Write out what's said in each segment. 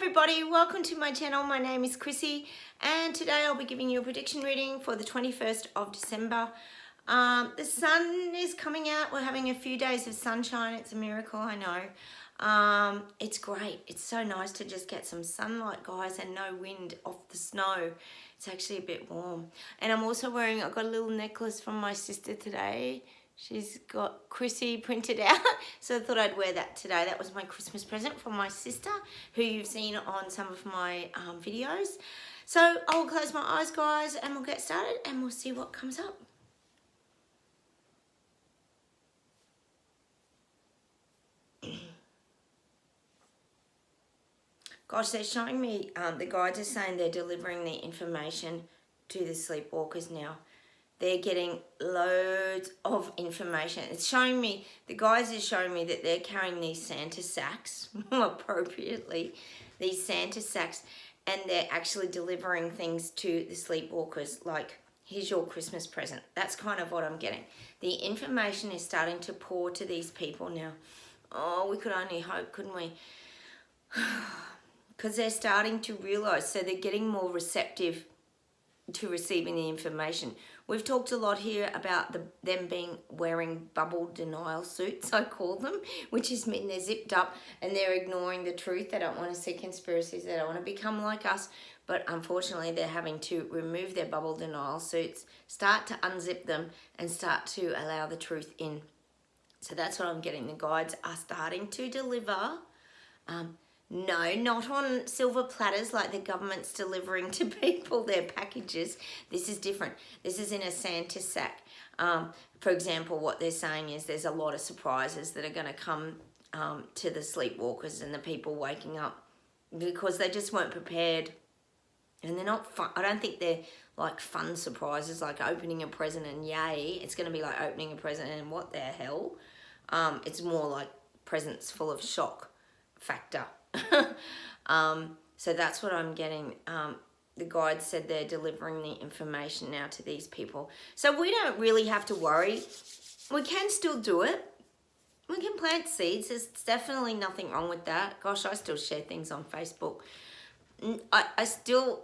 everybody, welcome to my channel. My name is Chrissy and today I'll be giving you a prediction reading for the 21st of December. The sun is coming out. We're having a few days of sunshine. It's a miracle, I know. It's great. It's so nice to just get some sunlight, guys, and no wind off the snow. It's actually a bit warm. And I'm also wearing, I've got a little necklace from my sister today. She's got Chrissy printed out, so I thought I'd wear that today. That was my Christmas present from my sister, who you've seen on some of my videos. So I'll close my eyes, guys, and we'll get started, and we'll see what comes up. Gosh, they're showing me, the guides are saying they're delivering the information to the sleepwalkers now. They're getting loads of information. It's showing me, the guides are showing me that they're carrying these Santa sacks, appropriately, these Santa sacks, and they're actually delivering things to the sleepwalkers, like, here's your Christmas present. That's kind of what I'm getting. The information is starting to pour to these people now. Oh, we could only hope, couldn't we? Because they're starting to realise, so they're getting more receptive to receiving the information. We've talked a lot here about them wearing bubble denial suits, I call them, which is mean they're zipped up and they're ignoring the truth. They don't want to see conspiracies. They don't want to become like us. But unfortunately, they're having to remove their bubble denial suits, start to unzip them and start to allow the truth in. So that's what I'm getting. The guides are starting to deliver. No, not on silver platters like the government's delivering to people their packages. This is different. This is in a Santa sack. For example, what they're saying is there's a lot of surprises that are going to come to the sleepwalkers and the people waking up because they just weren't prepared. And they're not fun. I don't think they're like fun surprises like opening a present and yay. It's going to be like opening a present and what the hell. It's more like presents full of shock factor. So that's what I'm getting. The guide said they're delivering the information now to these people. So we don't really have to worry. We can still do it. We can plant seeds. There's definitely nothing wrong with that. Gosh, I still share things on Facebook. I still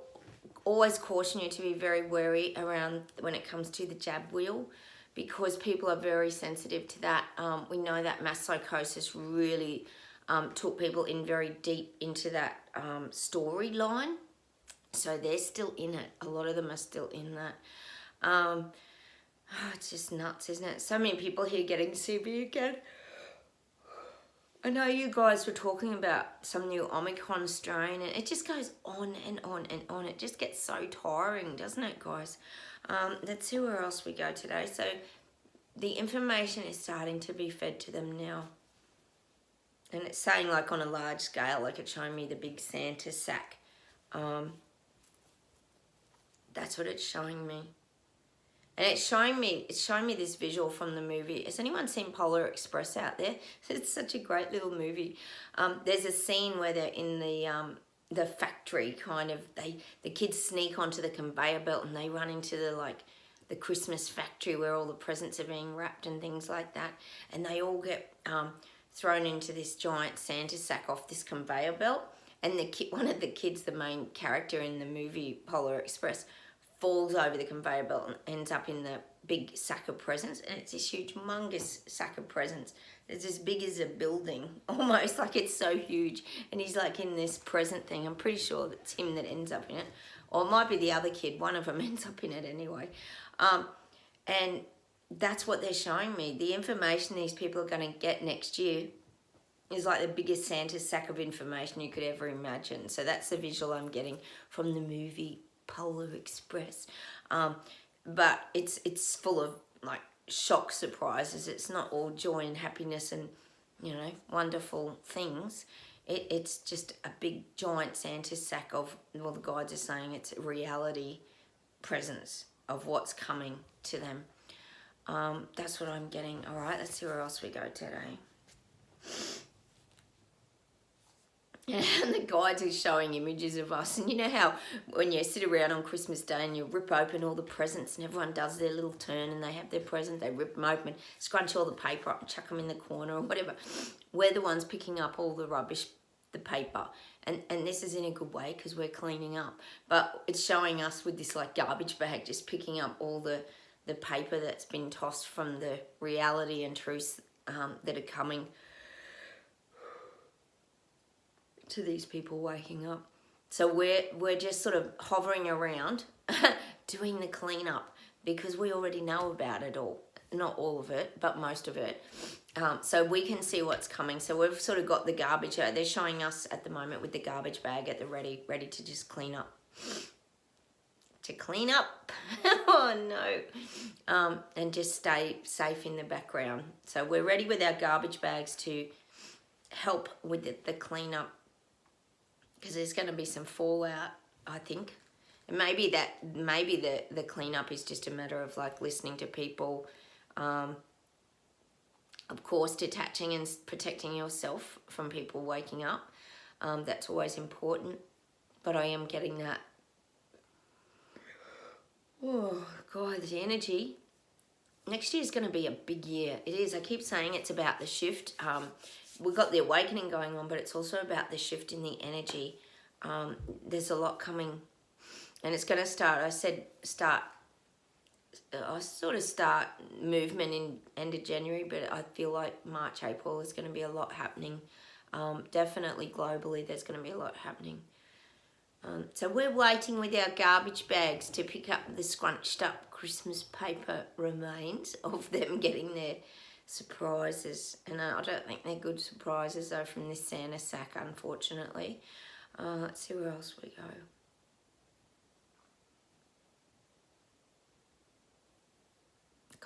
always caution you to be very wary around when it comes to the jab wheel because people are very sensitive to that. We know that mass psychosis really took people in very deep into that storyline. So they're still in it. A lot of them are still in that. It's just nuts, isn't it? So many people here getting CB again. I know you guys were talking about some new Omicron strain and it just goes on and on and on. It just gets so tiring, doesn't it, guys? Let's see where else we go today. So the information is starting to be fed to them now. And it's saying like on a large scale, like it's showing me the big Santa sack. That's what it's showing me. And it's showing me this visual from the movie. Has anyone seen Polar Express out there? It's such a great little movie. There's a scene where they're in the factory kind of, the kids sneak onto the conveyor belt and they run into the Christmas factory where all the presents are being wrapped and things like that. And they all get thrown into this giant Santa sack off this conveyor belt, and one of the kids, the main character in the movie Polar Express, falls over the conveyor belt and ends up in the big sack of presents, and it's this huge, humongous sack of presents. It's as big as a building, almost, like it's so huge, and he's like in this present thing. I'm pretty sure that's him that ends up in it, or it might be the other kid. One of them ends up in it anyway. And that's what they're showing me. The information these people are going to get next year is like the biggest Santa sack of information you could ever imagine. So that's the visual I'm getting from the movie Polar Express. But it's full of like shock surprises. It's not all joy and happiness and, you know, wonderful things. It's just a big giant Santa sack of, well, the guides are saying it's reality presence of what's coming to them. That's what I'm getting. All right, let's see where else we go today. And the guides are showing images of us. And you know how when you sit around on Christmas Day and you rip open all the presents and everyone does their little turn and they have their present, they rip them open, scrunch all the paper up and chuck them in the corner or whatever. We're the ones picking up all the rubbish the paper. And this is in a good way because we're cleaning up. But it's showing us with this like garbage bag just picking up all the paper that's been tossed from the reality and truths that are coming to these people waking up. So we're just sort of hovering around doing the cleanup because we already know about it all. Not all of it, but most of it. So we can see what's coming. So we've sort of got the garbage. They're showing us at the moment with the garbage bag at the ready to just clean up. To clean up. Oh no. And just stay safe in the background. So we're ready with our garbage bags to help with the cleanup. Because there's going to be some fallout, I think. And maybe the cleanup is just a matter of like listening to people. Of course, detaching and protecting yourself from people waking up. That's always important. But I am getting that. Oh, God, the energy. Next year is going to be a big year. It is. I keep saying it's about the shift. We've got the awakening going on, but it's also about the shift in the energy. There's a lot coming. And it's going to start, I sort of start movement in end of January, but I feel like March, April is going to be a lot happening. Definitely globally, there's going to be a lot happening. So we're waiting with our garbage bags to pick up the scrunched up Christmas paper remains of them getting their surprises. And I don't think they're good surprises though from this Santa sack, unfortunately. Let's see where else we go.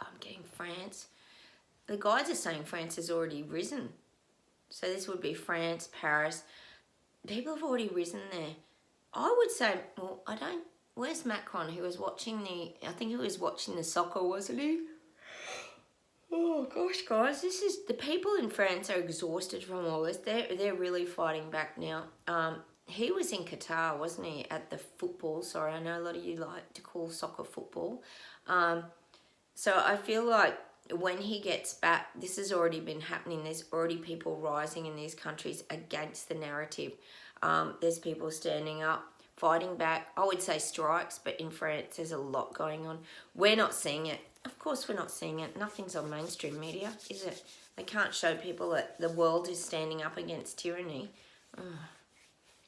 I'm getting France. The guides are saying France has already risen. So this would be France, Paris. People have already risen there. I would say, well, where's Macron? He was watching I think he was watching the soccer, wasn't he? Oh gosh, guys, the people in France are exhausted from all this. They're really fighting back now. He was in Qatar, wasn't he, at the football. Sorry, I know a lot of you like to call soccer football. So I feel like when he gets back, this has already been happening. There's already people rising in these countries against the narrative. There's people standing up, fighting back. I would say strikes, but in France, there's a lot going on. We're not seeing it. Of course we're not seeing it. Nothing's on mainstream media, is it? They can't show people that the world is standing up against tyranny.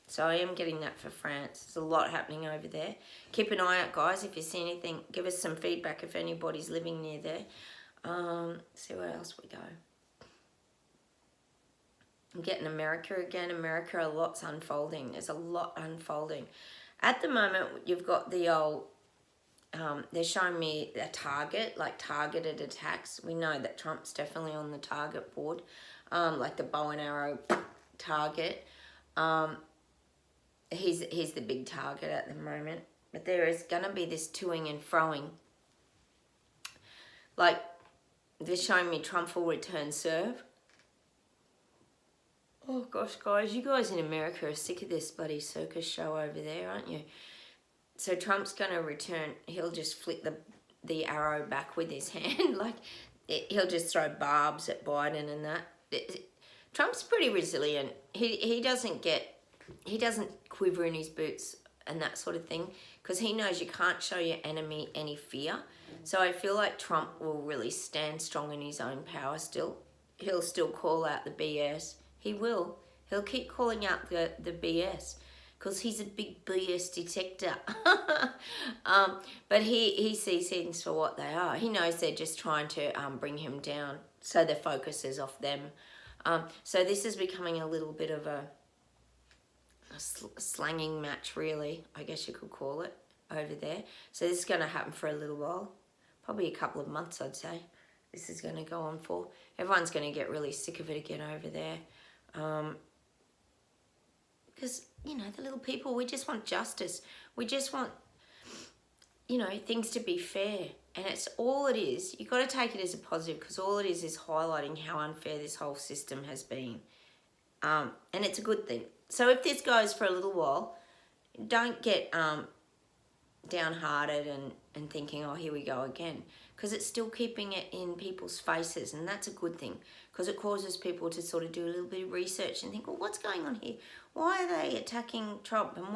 So I am getting that for France. There's a lot happening over there. Keep an eye out, guys. If you see anything, give us some feedback if anybody's living near there. See where else we go. I'm getting America again. America, a lot's unfolding. There's a lot unfolding. At the moment, you've got the old... they're showing me a target, like targeted attacks. We know that Trump's definitely on the target board. Like the bow and arrow target. He's the big target at the moment. But there is going to be this toing and froing. Like, they're showing me Trump will return serve. Oh, gosh, guys. You guys in America are sick of this bloody circus show over there, aren't you? So Trump's going to return. He'll just flick the arrow back with his hand. Like, he'll just throw barbs at Biden and that. Trump's pretty resilient. He doesn't quiver in his boots and that sort of thing because he knows you can't show your enemy any fear. So I feel like Trump will really stand strong in his own power still. He'll still call out the BS. He will. He'll keep calling out the BS because he's a big BS detector. But he sees things for what they are. He knows they're just trying to bring him down so the focus is off them. So this is becoming a little bit of a slanging match, really, I guess you could call it, over there. So this is going to happen for a little while, probably a couple of months, I'd say. This is going to go on for. Everyone's going to get really sick of it again over there. Because, you know, the little people, we just want justice. We just want, you know, things to be fair. And it's all it is. You've got to take it as a positive because all it is highlighting how unfair this whole system has been. And it's a good thing. So if this goes for a little while, don't get downhearted and thinking, oh, here we go again. because it's still keeping it in people's faces, and that's a good thing, because it causes people to sort of do a little bit of research and think, well, what's going on here? Why are they attacking Trump, and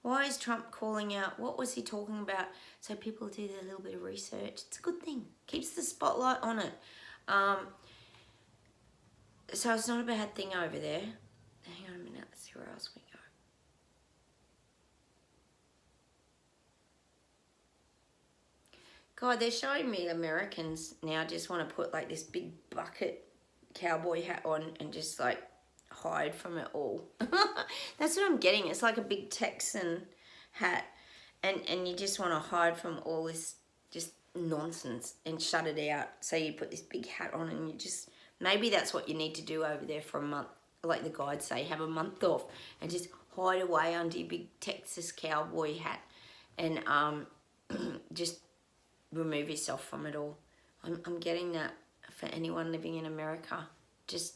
why is Trump calling out? What was he talking about? So people do their little bit of research. It's a good thing. Keeps the spotlight on it. So it's not a bad thing over there. Hang on a minute. Let's see where else we go. God, they're showing me Americans now just want to put like this big bucket cowboy hat on and just like hide from it all. That's what I'm getting. It's like a big Texan hat, and you just want to hide from all this just nonsense and shut it out. So you put this big hat on, and you just, maybe that's what you need to do over there for a month. Like the guides say, have a month off and just hide away under your big Texas cowboy hat, and just remove yourself from it all. I'm getting that for anyone living in America. Just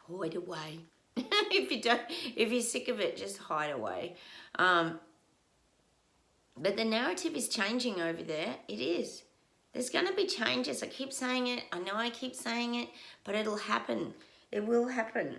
hide away. If you're sick of it, just hide away. But the narrative is changing over there. It is. There's going to be changes. I keep saying it. I know I keep saying it, but it'll happen. It will happen.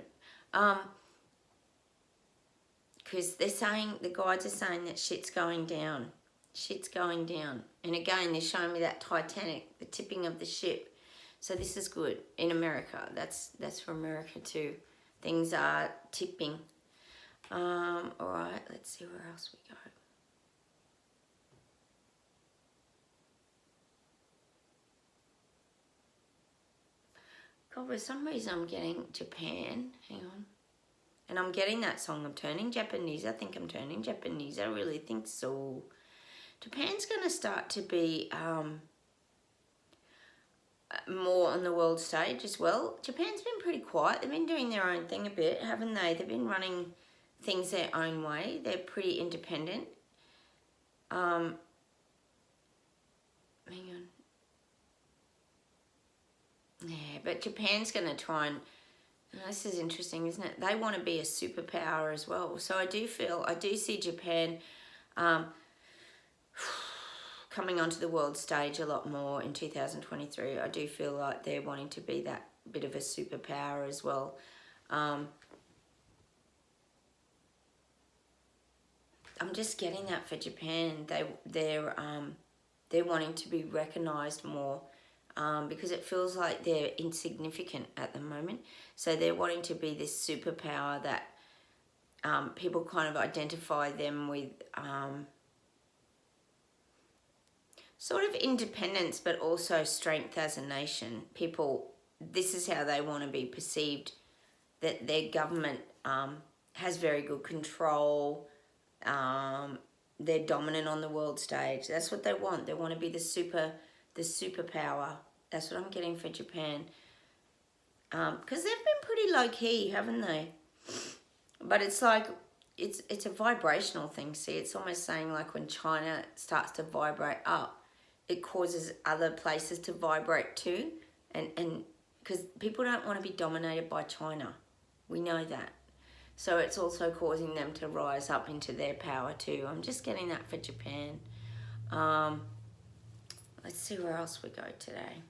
Because they're saying, the guides are saying that shit's going down. Shit's going down. And again, they're showing me that Titanic, the tipping of the ship. So this is good in America. That's for America too. Things are tipping. All right, let's see where else we go. God, for some reason I'm getting Japan. Hang on. And I'm getting that song. I'm turning Japanese. I think I'm turning Japanese. I really think so. Japan's going to start to be more on the world stage as well. Japan's been pretty quiet. They've been doing their own thing a bit, haven't they? They've been running things their own way. They're pretty independent. Hang on. Yeah, but Japan's going to try and this is interesting, isn't it? They want to be a superpower as well. So I do see Japan coming onto the world stage a lot more in 2023. I do feel like they're wanting to be that bit of a superpower as well. I'm just getting that for Japan. They're wanting to be recognised more. Because it feels like they're insignificant at the moment. So they're wanting to be this superpower that people kind of identify them with sort of independence, but also strength as a nation. People, this is how they want to be perceived, that their government has very good control. They're dominant on the world stage. That's what they want. They want to be the superpower. That's what I'm getting for Japan. Because they've been pretty low-key, haven't they? But it's like, it's a vibrational thing. See, it's almost saying like when China starts to vibrate up, it causes other places to vibrate too. And because people don't want to be dominated by China. We know that. So it's also causing them to rise up into their power too. I'm just getting that for Japan. Let's see where else we go today.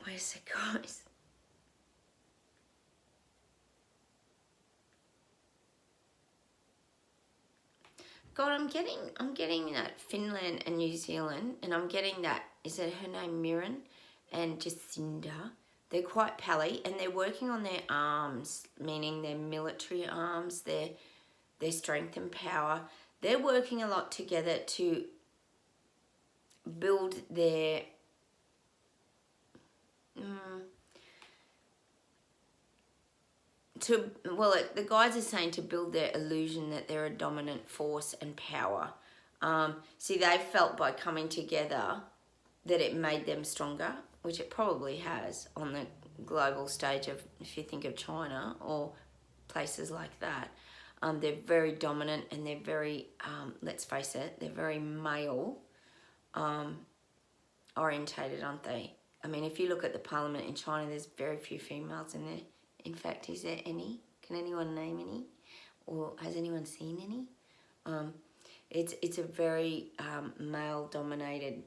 Where's it, guys? God, I'm getting that Finland and New Zealand, and I'm getting that, is it her name, Mirren and Jacinda? They're quite pally, and they're working on their arms, meaning their military arms, their strength and power. They're working a lot together to build their the guides are saying to build their illusion that they're a dominant force and power. See, they felt by coming together that it made them stronger, which it probably has on the global stage of, if you think of China or places like that. They're very dominant, and they're very, let's face it, they're very male orientated, aren't they? I mean, if you look at the parliament in China, there's very few females in there. In fact, is there any? Can anyone name any? Or has anyone seen any? It's a very male-dominated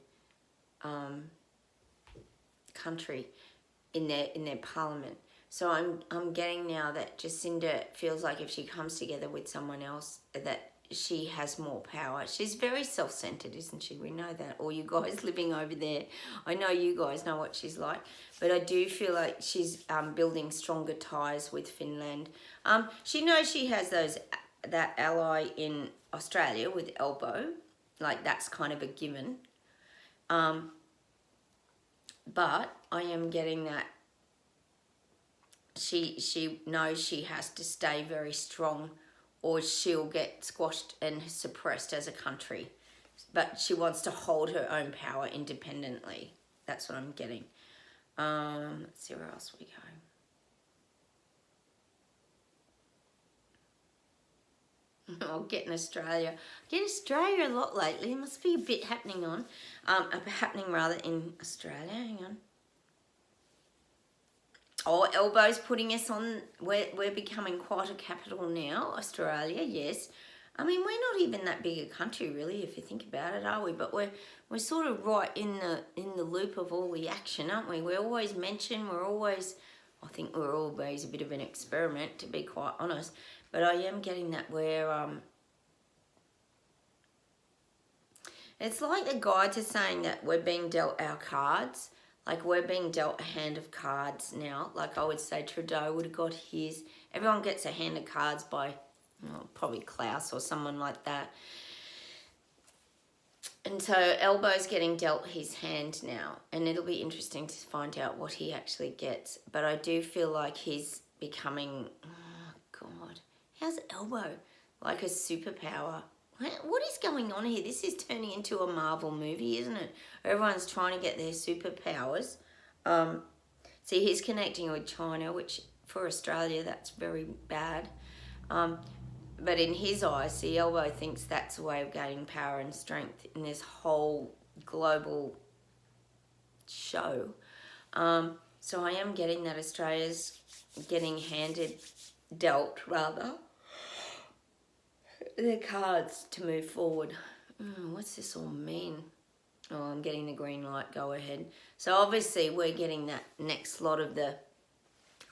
country in their parliament. So I'm getting now that Jacinda feels like if she comes together with someone else, that she has more power. She's very self-centered, isn't she? We know that. All you guys living over there, I know you guys know what she's like. But I do feel like she's building stronger ties with Finland. She knows she has that ally in Australia with Elbow. Like, that's kind of a given. But I am getting that she knows she has to stay very strong, or she'll get squashed and suppressed as a country. But she wants to hold her own power independently. That's what I'm getting. Let's see where else we go. I'll get in Australia. I get Australia a lot lately. There must be a bit happening in Australia. Hang on. Oh, Elbow's putting us on. We're becoming quite a capital now, Australia. Yes, I mean, we're not even that big a country, really, if you think about it, are we? But we're sort of right in the loop of all the action, aren't we? We're always mentioned. I think we're always a bit of an experiment, to be quite honest. But I am getting that we're it's like the guides are saying that we're being dealt our cards. Like, we're being dealt a hand of cards now. Like, I would say Trudeau would have got his. Everyone gets a hand of cards by, probably Klaus or someone like that. And so Elbow's getting dealt his hand now. And it'll be interesting to find out what he actually gets. But I do feel like he's becoming, oh, God. How's Elbow? Like a superpower. What is going on here? This is turning into a Marvel movie, isn't it? Everyone's trying to get their superpowers. See, he's connecting with China, which for Australia, that's very bad. But in his eyes, the Elbow thinks that's a way of gaining power and strength in this whole global show. So I am getting that Australia's getting dealt the cards to move forward. What's this all mean? Oh, I'm getting the green light, go ahead. So obviously we're getting that next lot of the,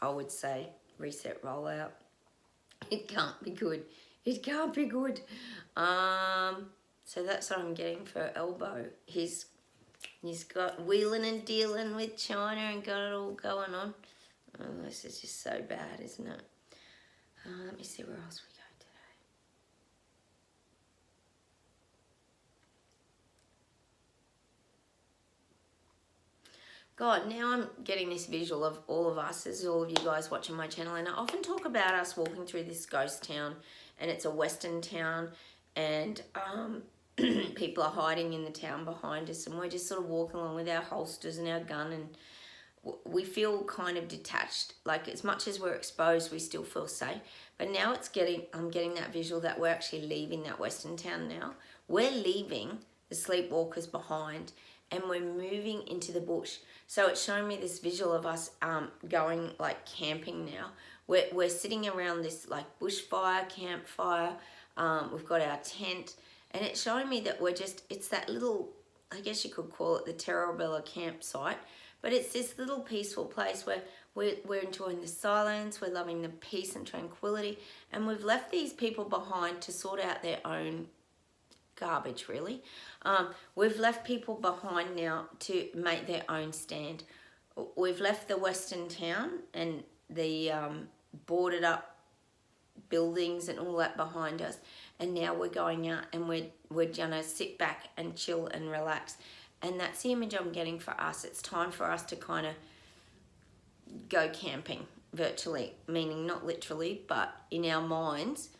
I would say, reset rollout. It can't be good. It can't be good. So that's what I'm getting for Elbow. He's got wheeling and dealing with China and got it all going on. Oh, this is just so bad, isn't it? Let me see where else we go. God, now I'm getting this visual of all of us, as all of you guys watching my channel, and I often talk about us walking through this ghost town, and it's a western town, and people are hiding in the town behind us, and we're just sort of walking along with our holsters and our gun, and we feel kind of detached. Like, as much as we're exposed, we still feel safe. But now I'm getting that visual that we're actually leaving that western town now. We're leaving the sleepwalkers behind, and we're moving into the bush. So it's showing me this visual of us going like camping now. We're sitting around this like bushfire, campfire. We've got our tent, and it's showing me that it's that little, I guess you could call it the Terrabella campsite, but it's this little peaceful place where we're enjoying the silence, we're loving the peace and tranquility, and we've left these people behind to sort out their own garbage, really. We've left people behind now to make their own stand. We've left the western town and the boarded up buildings and all that behind us, and now we're going out and we're gonna sit back and chill and relax. And that's the image I'm getting for us. It's time for us to kind of go camping virtually, meaning not literally, but in our minds.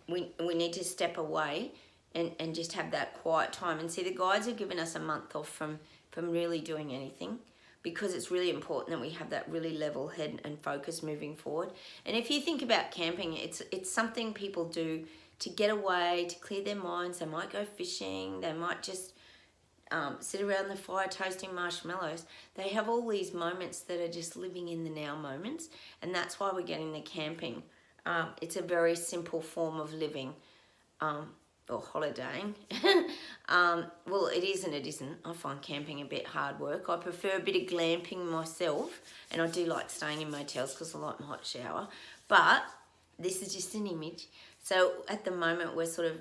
We need to step away and just have that quiet time. And see, the guides have given us a month off from really doing anything, because it's really important that we have that really level head and focus moving forward. And if you think about camping, it's something people do to get away, to clear their minds. They might go fishing, they might just sit around the fire toasting marshmallows. They have all these moments that are just living in the now moments, and that's why we're getting the camping. It's a very simple form of living, or holidaying. Well, it is and it isn't. I find camping a bit hard work. I prefer a bit of glamping myself, and I do like staying in motels because I like my hot shower, but this is just an image. So at the moment we're sort of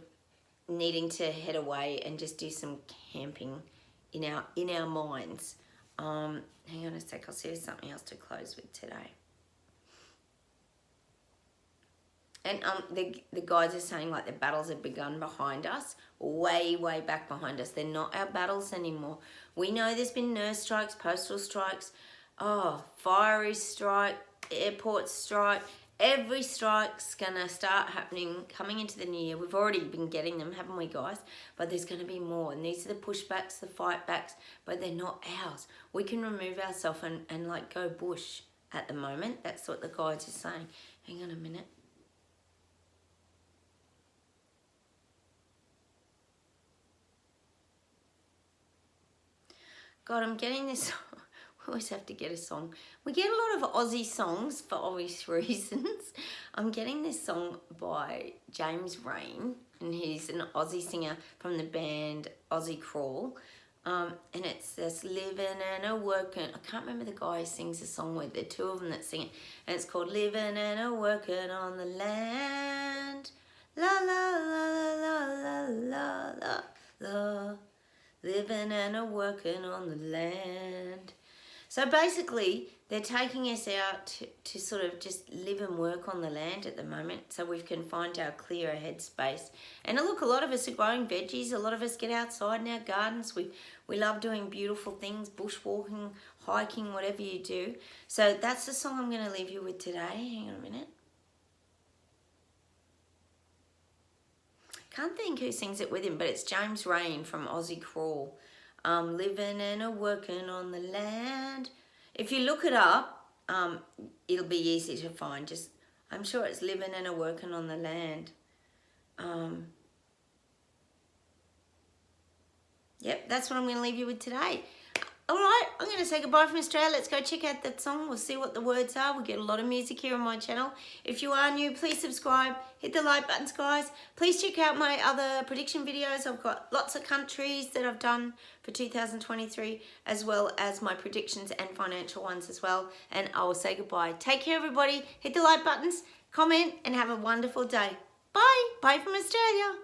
needing to head away and just do some camping in our minds. Hang on a sec, I'll see if there's something else to close with today. And the guys are saying like the battles have begun behind us, way back behind us. They're not our battles anymore. We know there's been nurse strikes, postal strikes, fiery strike, airport strike. Every strike's gonna start happening coming into the new year. We've already been getting them, haven't we, guys? But there's gonna be more, and these are the pushbacks, the fight backs, but they're not ours. We can remove ourselves and like go bush at the moment. That's what the guides are saying. Hang on a minute. God, I'm getting this. We always have to get a song. We get a lot of Aussie songs for obvious reasons. I'm getting this song by James Rain, and he's an Aussie singer from the band Aussie Crawl. And it's this living and a working. I can't remember the guy who sings the song with. There are two of them that sing it. And it's called Living and a Working on the Land. La la la la la la la la. Living and a working on the land. So basically, they're taking us out to sort of just live and work on the land at the moment, so we can find our clearer headspace. And look, a lot of us are growing veggies. A lot of us get outside in our gardens. We love doing beautiful things, bushwalking, hiking, whatever you do. So that's the song I'm going to leave you with today. Hang on a minute. Can't think who sings it with him, but it's James Rain from Aussie Crawl. Living and a working on the land. If you look it up, it'll be easy to find. Just, I'm sure it's living and a working on the land. Yep, that's what I'm going to leave you with today. All right, I'm going to say goodbye from Australia. Let's go check out that song. We'll see what the words are. We get a lot of music here on my channel. If you are new, please subscribe. Hit the like buttons, guys. Please check out my other prediction videos. I've got lots of countries that I've done for 2023, as well as my predictions and financial ones as well. And I will say goodbye. Take care, everybody. Hit the like buttons, comment, and have a wonderful day. Bye. Bye from Australia.